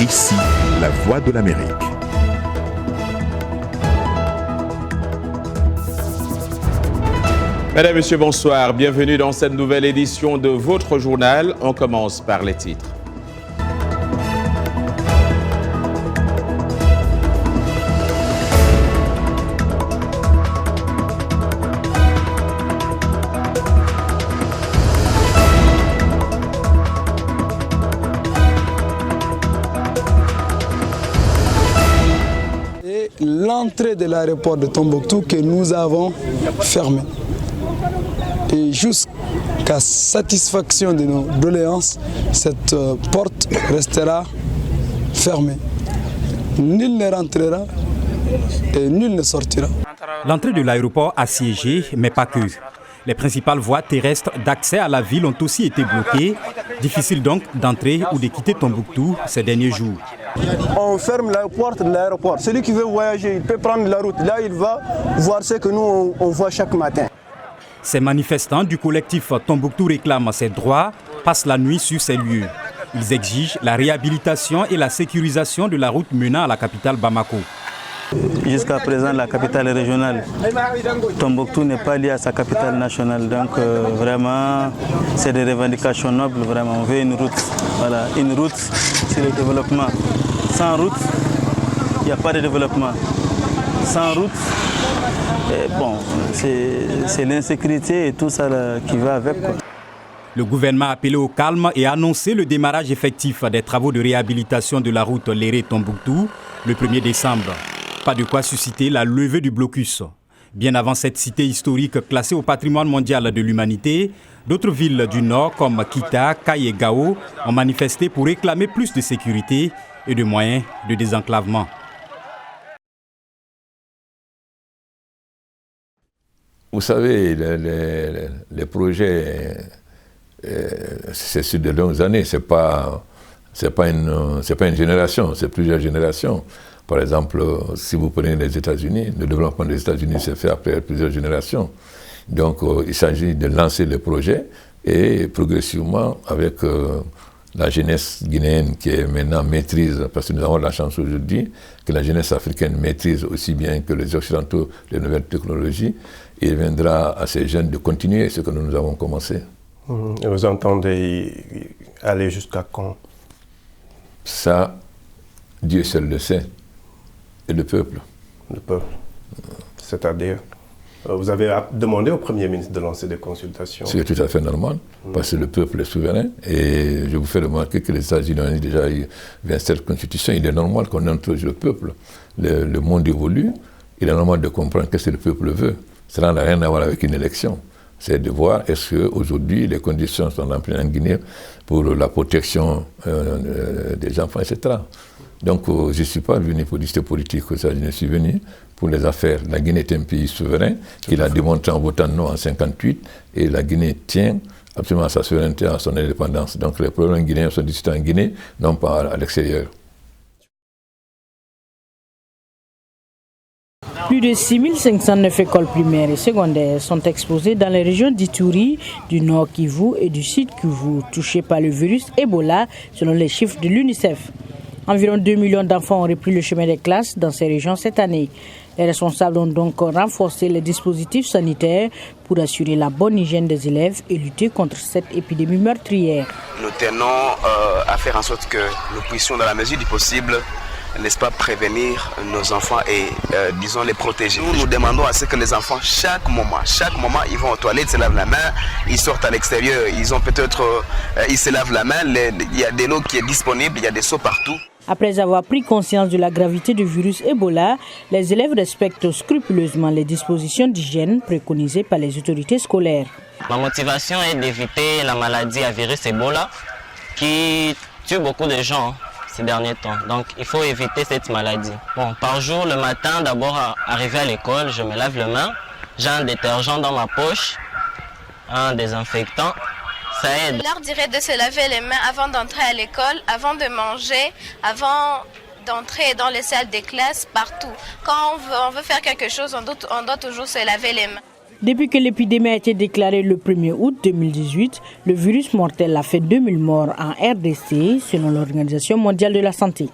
Ici, la voix de l'Amérique. Mesdames, Messieurs, bonsoir. Bienvenue dans cette nouvelle édition de votre journal. On commence par les titres. L'entrée de l'aéroport de Tombouctou que nous avons fermée. Et jusqu'à satisfaction de nos doléances, cette porte restera fermée. Nul ne rentrera et nul ne sortira. L'entrée de l'aéroport assiégée, mais pas que. Les principales voies terrestres d'accès à la ville ont aussi été bloquées. Difficile donc d'entrer ou de quitter Tombouctou ces derniers jours. On ferme la porte de l'aéroport. Celui qui veut voyager, il peut prendre la route. Là, il va voir ce que nous, on voit chaque matin. Ces manifestants du collectif Tombouctou réclament ses droits, passent la nuit sur ces lieux. Ils exigent la réhabilitation et la sécurisation de la route menant à la capitale Bamako. Jusqu'à présent, la capitale régionale, Tombouctou, n'est pas liée à sa capitale nationale. Donc vraiment, c'est des revendications nobles. Vraiment. On veut une route. Voilà, une route, c'est le développement. Sans route, il n'y a pas de développement. Sans route, c'est l'insécurité et tout ça là, qui va avec, quoi. Le gouvernement a appelé au calme et a annoncé le démarrage effectif des travaux de réhabilitation de la route Léré-Tombouctou le 1er décembre. Pas de quoi susciter la levée du blocus. Bien avant cette cité historique classée au patrimoine mondial de l'humanité, d'autres villes du Nord comme Kita, Kay et Gao ont manifesté pour réclamer plus de sécurité et de moyens de désenclavement. Vous savez, les projets, c'est sur de longues années, c'est pas une génération, c'est plusieurs générations. Par exemple, si vous prenez les États-Unis, le développement des États-Unis s'est fait après plusieurs générations. Donc, il s'agit de lancer le projet et progressivement, avec la jeunesse guinéenne qui est maintenant maîtrise, parce que nous avons la chance aujourd'hui que la jeunesse africaine maîtrise aussi bien que les Occidentaux les nouvelles technologies, il viendra à ces jeunes de continuer ce que nous avons commencé. Et vous entendez aller jusqu'à quand? Ça, Dieu seul le sait. Et le peuple. Le peuple. C'est-à-dire, vous avez demandé au Premier ministre de lancer des consultations. C'est tout à fait normal, parce que le peuple est souverain. Et je vous fais remarquer que les États-Unis ont déjà eu cette constitution. Il est normal qu'on interroge le peuple. Le monde évolue. Il est normal de comprendre ce que le peuple veut. Cela n'a rien à voir avec une élection. C'est de voir est-ce qu'aujourd'hui les conditions sont remplies en Guinée pour la protection des enfants, etc. Donc je ne suis pas venu pour discuter politique, je suis venu pour les affaires. La Guinée est un pays souverain, qu'il a démontré en votant non en 1958, et la Guinée tient absolument à sa souveraineté, à son indépendance. Donc les problèmes guinéens sont discutés en Guinée, non pas à l'extérieur. Plus de 6509 écoles primaires et secondaires sont exposées dans les régions d'Ituri, du Nord Kivu et du Sud Kivu, touchées par le virus Ebola, selon les chiffres de l'UNICEF. Environ 2 millions d'enfants ont repris le chemin des classes dans ces régions cette année. Les responsables ont donc renforcé les dispositifs sanitaires pour assurer la bonne hygiène des élèves et lutter contre cette épidémie meurtrière. Nous tenons à faire en sorte que nous puissions, dans la mesure du possible, n'est-ce pas, prévenir nos enfants et, disons, les protéger. Nous demandons à ce que les enfants, chaque moment, ils vont aux toilettes, se lavent la main, ils sortent à l'extérieur, ils se lavent la main, il y a de l'eau qui est disponible, il y a des seaux partout. Après avoir pris conscience de la gravité du virus Ebola, les élèves respectent scrupuleusement les dispositions d'hygiène préconisées par les autorités scolaires. Ma motivation est d'éviter la maladie à virus Ebola qui tue beaucoup de gens ces derniers temps. Donc il faut éviter cette maladie. Bon, par jour, le matin, d'abord arrivé à l'école, je me lave les mains, j'ai un détergent dans ma poche, un désinfectant. Ça aide. Je leur dirais de se laver les mains avant d'entrer à l'école, avant de manger, avant d'entrer dans les salles des classes, partout. Quand on veut faire quelque chose, on doit toujours se laver les mains. Depuis que l'épidémie a été déclarée le 1er août 2018, le virus mortel a fait 2000 morts en RDC, selon l'Organisation mondiale de la santé.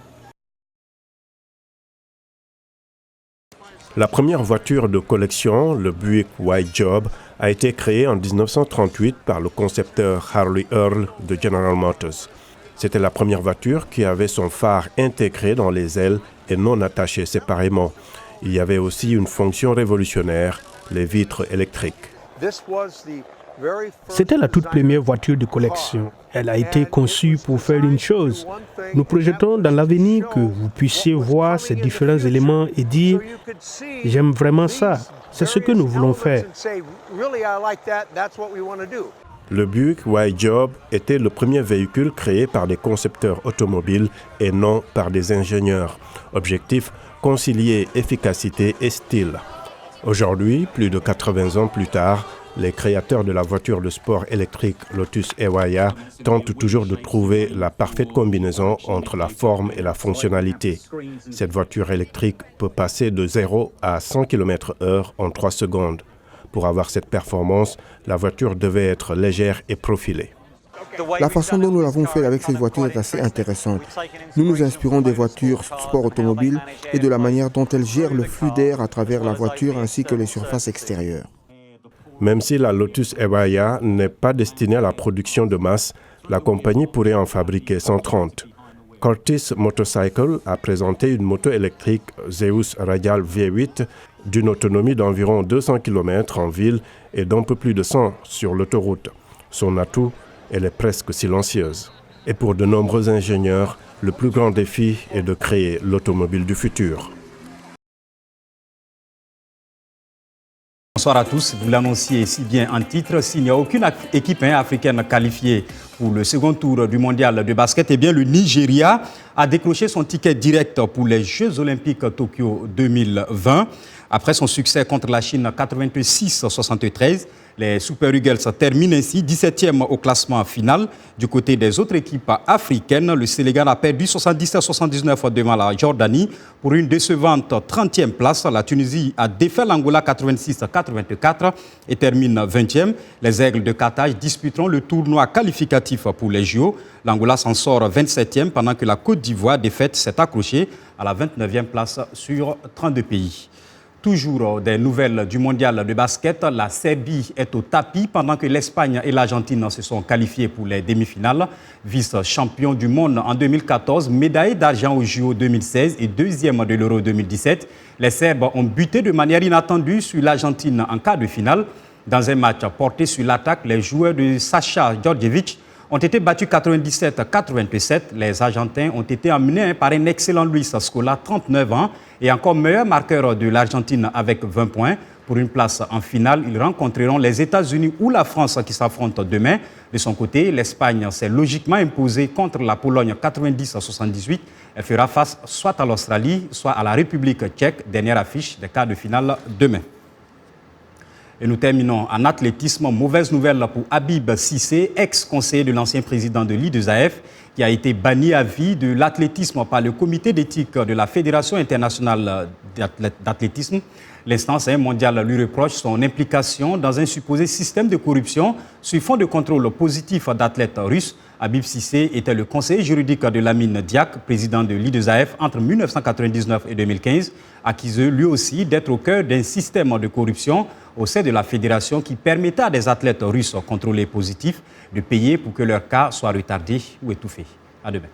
La première voiture de collection, le Buick White Job, a été créée en 1938 par le concepteur Harley Earl de General Motors. C'était la première voiture qui avait son phare intégré dans les ailes et non attaché séparément. Il y avait aussi une fonction révolutionnaire, les vitres électriques. C'était la toute première voiture de collection. Elle a été conçue pour faire une chose. Nous projetons dans l'avenir que vous puissiez voir ces différents éléments et dire « J'aime vraiment ça, c'est ce que nous voulons faire ». Le Buick White Job était le premier véhicule créé par des concepteurs automobiles et non par des ingénieurs. Objectif, concilier efficacité et style. Aujourd'hui, plus de 80 ans plus tard, les créateurs de la voiture de sport électrique Lotus Ewoya tentent toujours de trouver la parfaite combinaison entre la forme et la fonctionnalité. Cette voiture électrique peut passer de 0 à 100 km/h en 3 secondes. Pour avoir cette performance, la voiture devait être légère et profilée. La façon dont nous l'avons fait avec cette voiture est assez intéressante. Nous nous inspirons des voitures sport automobiles et de la manière dont elles gèrent le flux d'air à travers la voiture ainsi que les surfaces extérieures. Même si la Lotus Ewoya n'est pas destinée à la production de masse, la compagnie pourrait en fabriquer 130. Curtis Motorcycle a présenté une moto électrique Zeus Radial V8 d'une autonomie d'environ 200 km en ville et d'un peu plus de 100 sur l'autoroute. Son atout, elle est presque silencieuse. Et pour de nombreux ingénieurs, le plus grand défi est de créer l'automobile du futur. Bonsoir à tous, vous l'annonciez si bien en titre, s'il n'y a aucune équipe africaine qualifiée pour le second tour du mondial de basket, eh bien le Nigeria a décroché son ticket direct pour les Jeux Olympiques Tokyo 2020. Après son succès contre la Chine 86-73, les Super Eagles terminent ainsi 17e au classement final. Du côté des autres équipes africaines, le Sénégal a perdu 77-79 devant la Jordanie pour une décevante 30e place. La Tunisie a défait l'Angola 86-84 et termine 20e. Les Aigles de Carthage disputeront le tournoi qualificatif pour les JO. L'Angola s'en sort 27e pendant que la Côte d'Ivoire défaite s'est accrochée à la 29e place sur 32 pays. Toujours des nouvelles du mondial de basket, la Serbie est au tapis pendant que l'Espagne et l'Argentine se sont qualifiés pour les demi-finales. Vice-champion du monde en 2014, médaillé d'argent au JO 2016 et deuxième de l'Euro 2017, les Serbes ont buté de manière inattendue sur l'Argentine en quart de finale. Dans un match porté sur l'attaque, les joueurs de Sacha Djordjevic ont été battus 97-87. Les Argentins ont été emmenés par un excellent Luis Scola, 39 ans, et encore meilleur marqueur de l'Argentine avec 20 points. Pour une place en finale, ils rencontreront les États-Unis ou la France qui s'affrontent demain. De son côté, l'Espagne s'est logiquement imposée contre la Pologne 90-78. Elle fera face soit à l'Australie, soit à la République tchèque. Dernière affiche des quarts de finale demain. Et nous terminons en athlétisme. Mauvaise nouvelle pour Habib Cissé, ex-conseiller de l'ancien président de l'I2AF, qui a été banni à vie de l'athlétisme par le comité d'éthique de la Fédération internationale d'athlétisme. L'instance mondiale lui reproche son implication dans un supposé système de corruption sur fond de contrôle positif d'athlètes russes. Habib Cissé était le conseiller juridique de Lamine Diack, président de l'I2AF entre 1999 et 2015, accusé lui aussi d'être au cœur d'un système de corruption au sein de la fédération qui permettait à des athlètes russes contrôlés positifs de payer pour que leur cas soit retardé ou étouffé. À demain.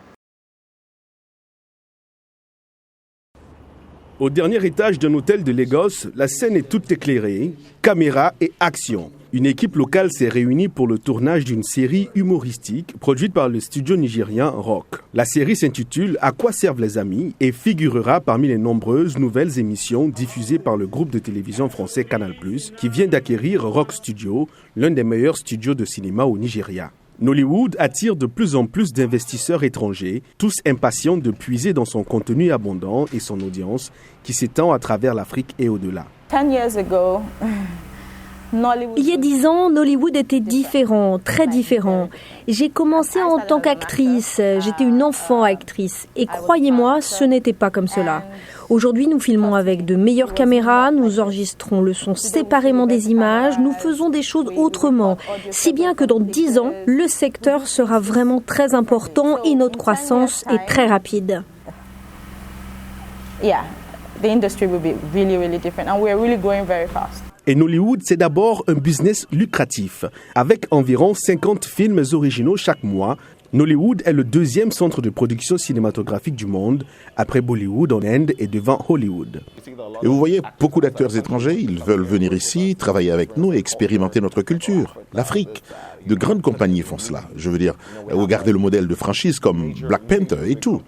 Au dernier étage d'un hôtel de Lagos, la scène est toute éclairée, caméra et action. Une équipe locale s'est réunie pour le tournage d'une série humoristique produite par le studio nigérien Rock. La série s'intitule « À quoi servent les amis » et figurera parmi les nombreuses nouvelles émissions diffusées par le groupe de télévision français Canal+, qui vient d'acquérir Rock Studio, l'un des meilleurs studios de cinéma au Nigeria. Nollywood attire de plus en plus d'investisseurs étrangers, tous impatients de puiser dans son contenu abondant et son audience qui s'étend à travers l'Afrique et au-delà. 10 years ago, il y a 10 ans, Nollywood était différent, très différent. J'ai commencé en tant qu'actrice, j'étais une enfant actrice. Et croyez-moi, ce n'était pas comme cela. Aujourd'hui, nous filmons avec de meilleures caméras, nous enregistrons le son séparément des images, nous faisons des choses autrement, si bien que dans 10 ans, le secteur sera vraiment très important et notre croissance est très rapide. The industry will be really different and we're really growing very fast. Et Nollywood, c'est d'abord un business lucratif. Avec environ 50 films originaux chaque mois, Nollywood est le deuxième centre de production cinématographique du monde, après Bollywood en Inde et devant Hollywood. Et vous voyez, beaucoup d'acteurs étrangers, ils veulent venir ici, travailler avec nous et expérimenter notre culture, l'Afrique. De grandes compagnies font cela. Je veux dire, regardez le modèle de franchise comme Black Panther et tout.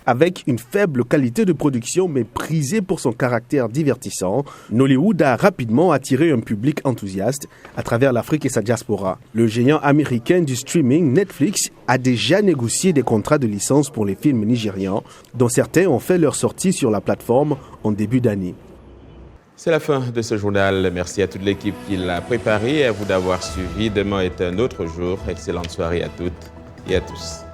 Avec une faible qualité de production mais prisée pour son caractère divertissant, Nollywood a rapidement attiré un public enthousiaste à travers l'Afrique et sa diaspora. Le géant américain du streaming Netflix a déjà négocié des contrats de licence pour les films nigérians, dont certains ont fait leur sortie sur la plateforme en début d'année. C'est la fin de ce journal. Merci à toute l'équipe qui l'a préparé et à vous d'avoir suivi. Demain est un autre jour. Excellente soirée à toutes et à tous.